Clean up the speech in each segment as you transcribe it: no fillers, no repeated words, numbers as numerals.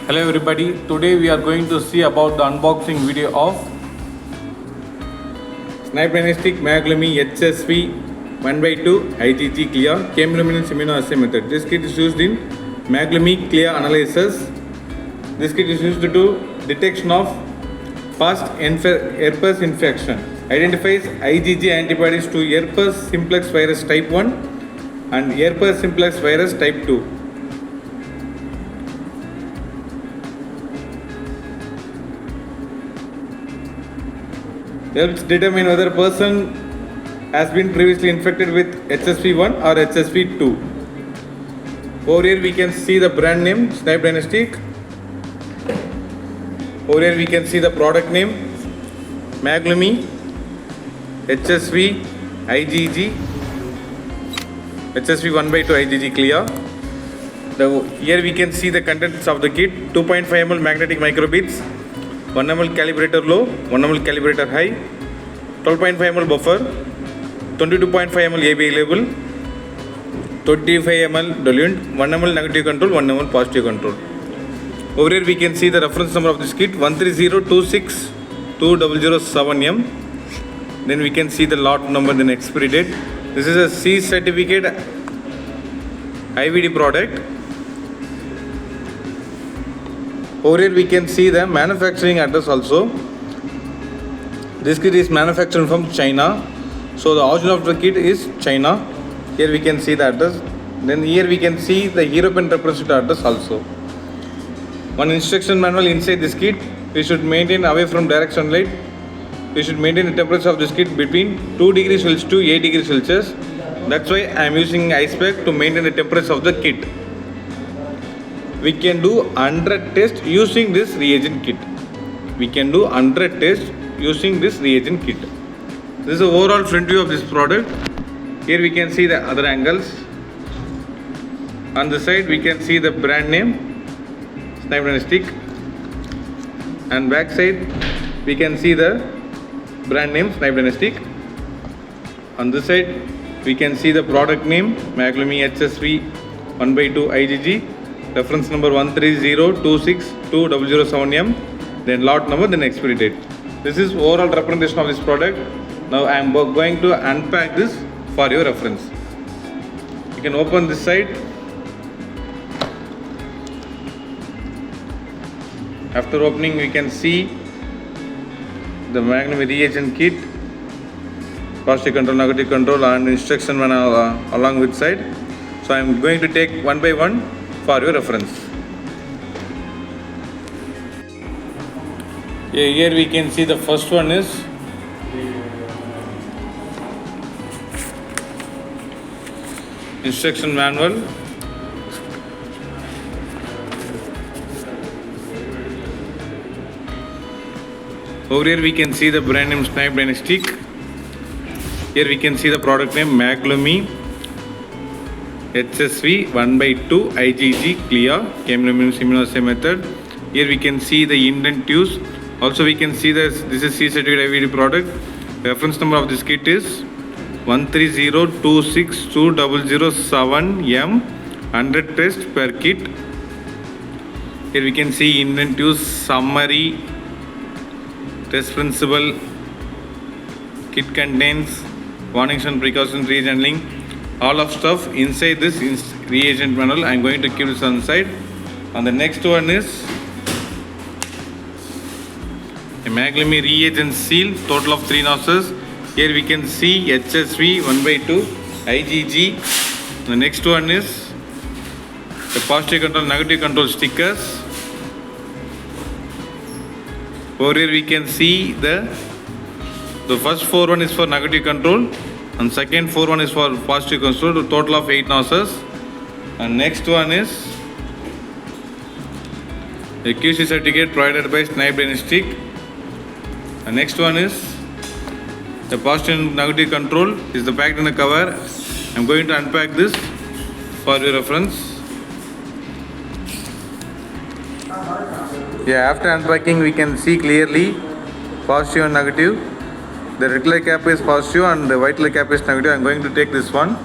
Hello everybody, today we are going to see about the unboxing video of Snibe MAGLUMI HSV-1/2 IgG CLIA chemiluminescence immunoassay method. This kit is used in MAGLUMI CLIA analysis. This kit is used to do detection of past herpes infection. Identifies IgG antibodies to Herpes Simplex Virus type 1 and Herpes Simplex Virus type 2. Helps determine whether a person has been previously infected with HSV-1 or HSV-2. Over here we can see the brand name Snibe Diagnostics. Over here we can see the product name MAGLUMI HSV IgG HSV-1/2 IgG CLIA. Here we can see the contents of the kit: 2.5 ml magnetic microbeads, 1 ml calibrator low, 1 ml calibrator high, 12.5 ml buffer, 22.5 ml ABI label, 25 ml diluent, 1 ml negative control, 1 ml positive control. Over here we can see the reference number of this kit 130262007M. Then we can see the lot number, then expiry date. This is a C certificate IVD product. Over here we can see the manufacturing address also. This kit is manufactured from China, so the origin of the kit is China. Here we can see the address. Then here we can see the European representative address also. One instruction manual inside this kit. We should maintain away from direct sunlight. We should maintain the temperature of this kit between 2 degrees Celsius to 8 degrees Celsius. That's why I am using ice pack to maintain the temperature of the kit. We can do 100 tests using this reagent kit. We can do 100 tests using this reagent kit. This is the overall front view of this product. Here we can see the other angles. On the side we can see the brand name Snibe Diagnostics, and back side we can see the brand name Snibe Diagnostics. On this side we can see the product name MAGLUMI HSV-1/2 IgG, reference number 130262007M, then lot number, then expiry date. This is overall representation of this product. Now I am going to unpack this for your reference. You can open this side. After opening we can see the MAGLUMI reagent kit, positive control, negative control, and instruction manual along with side. So I am going to take one by one for your reference. Here we can see the first one is instruction manual. Over here we can see the brand name Snibe Diagnostics. Here we can see the product name MAGLUMI HSV-1/2 IgG CLIA chemiluminescence immunoassay method. Here we can see the indent use. Also we can see this is C certificate IVD product. Reference number of this kit is 130262007M. 100 tests per kit. Here we can see indent use, summary, test principle. Kit contains warnings and precautions, rehandling, all of stuff inside this reagent manual. I am going to keep this on the side. And the next one is a MAGLUMI reagent seal, total of 3 nurses. Here we can see HSV-1/2 IgG. The next one is the positive control, negative control stickers. Over here we can see the first 4 one is for negative control, and second 4 one is for positive control, to total of 8 nurses. And next one is a QC certificate provided by Snibe Diagnostics. And next one is the positive and negative control is the packed in the cover. I am going to unpack this for your reference. After unpacking we can see clearly positive and negative. The red light cap is positive and the white light cap is negative. I am going to take this one.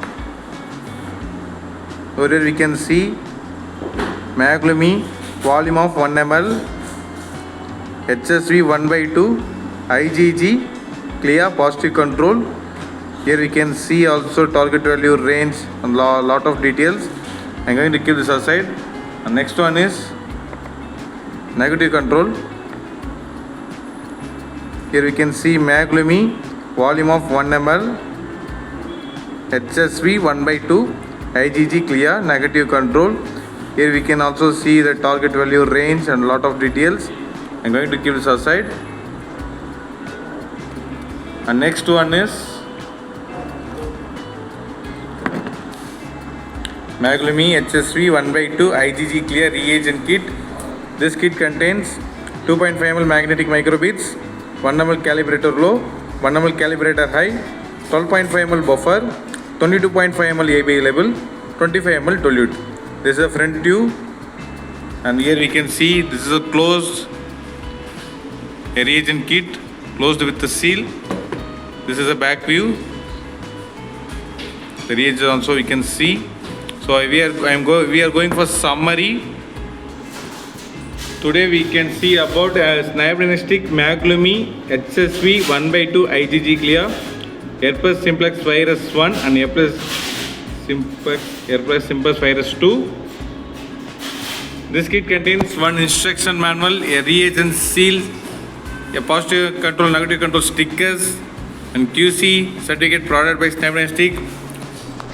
Over here we can see MAGLUMI volume of 1 ml, HSV 1 by 2, IgG, CLIA, positive control. Here we can see also target value range and lot of details. I'm going to keep this aside. And next one is negative control. Here we can see MAGLUMI, volume of 1 ml, HSV 1 by 2, IgG, CLIA, negative control. Here we can also see the target value range and lot of details. I'm going to keep this aside. And next one is MAGLUMI HSV 1 by 2 IgG CLIA reagent kit. This kit contains 2.5 ml magnetic microbeads, 1 ml calibrator low, 1 ml calibrator high, 12.5 ml buffer, 22.5 ml AB label, 25 ml dilute. This is a front tube, and here we can see this is a closed reagent kit, closed with the seal. This is a back view. The reagent also we can see. So we are going for summary. Today we can see about Snibe MAGLUMI HSV 1 by 2 IgG CLIA, Herpes Simplex Virus 1 and Herpes Simplex Virus 2. This kit contains one instruction manual, a reagent seal, a positive control, negative control stickers, and QC certificate provided by Snibe.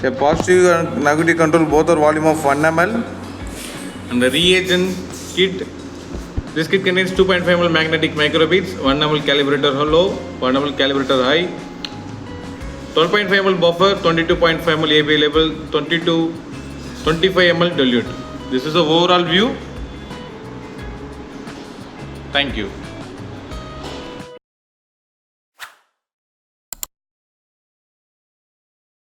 A positive and negative control both are volume of 1 ml. And the reagent kit, this kit contains 2.5 ml magnetic microbeads, 1 ml calibrator low, 1 ml calibrator high, 12.5 ml buffer, 22.5 ml AB label, 25 ml dilute. This is the overall view. Thank you.